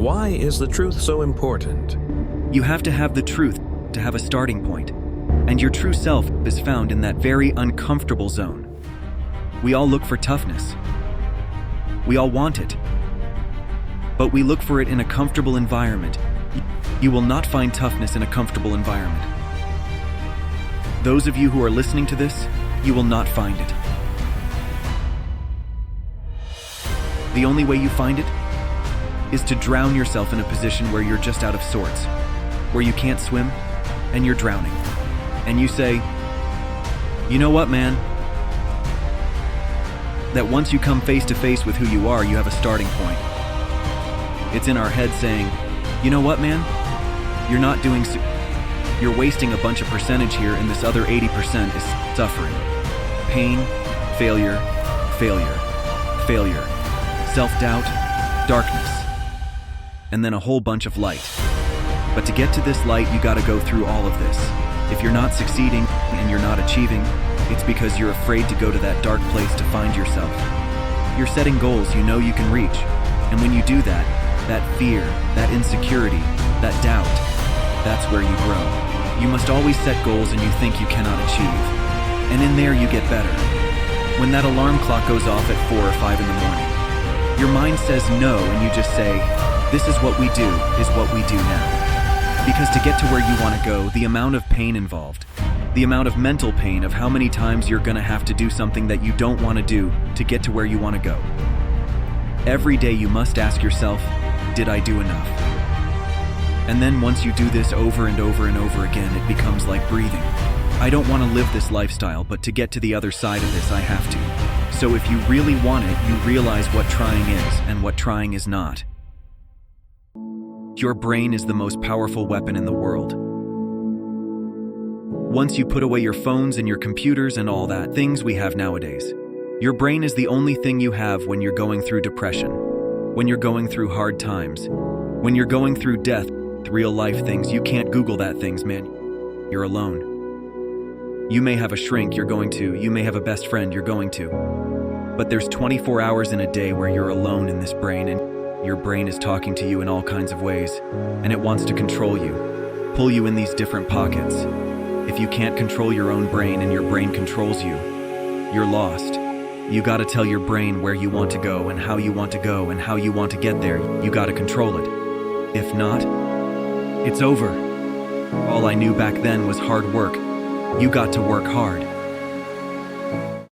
Why is the truth so important? You have to have the truth to have a starting point, and your true self is found in that very uncomfortable zone. We all look for toughness. We all want it. But we look for it in a comfortable environment. You will not find toughness in a comfortable environment. Those of you who are listening to this, you will not find it. The only way you find it is to drown yourself in a position where you're just out of sorts, where you can't swim and you're drowning. And you say, you know what, man? That once you come face to face with who you are, you have a starting point. It's in our head saying, you know what, man? You're not doing you're wasting a bunch of percentage here, and this other 80% is suffering. Pain, failure, failure, failure, self-doubt, darkness, and then a whole bunch of light. But to get to this light, you gotta go through all of this. If you're not succeeding and you're not achieving, it's because you're afraid to go to that dark place to find yourself. You're setting goals you know you can reach, and when you do that, that fear, that insecurity, that doubt, that's where you grow. You must always set goals and you think you cannot achieve. And in there you get better. When that alarm clock goes off at 4 or 5 in the morning, your mind says no and you just say, this is what we do now. Because to get to where you want to go, the amount of pain involved, the amount of mental pain of how many times you're gonna have to do something that you don't want to do to get to where you want to go. Every day you must ask yourself, did I do enough? And then once you do this over and over and over again, it becomes like breathing. I don't want to live this lifestyle, but to get to the other side of this, I have to. So if you really want it, you realize what trying is and what trying is not. Your brain is the most powerful weapon in the world. Once you put away your phones and your computers and all that things we have nowadays, your brain is the only thing you have when you're going through depression, when you're going through hard times, when you're going through death, real life things. You can't Google that things, man. You're alone. You may have a shrink you're going to, you may have a best friend you're going to, but there's 24 hours in a day where you're alone in this brain, and your brain is talking to you in all kinds of ways, and it wants to control you, pull you in these different pockets. If you can't control your own brain and your brain controls you, you're lost. You gotta tell your brain where you want to go and how you want to go and how you want to get there. You gotta control it. If not, it's over. All I knew back then was hard work. You got to work hard.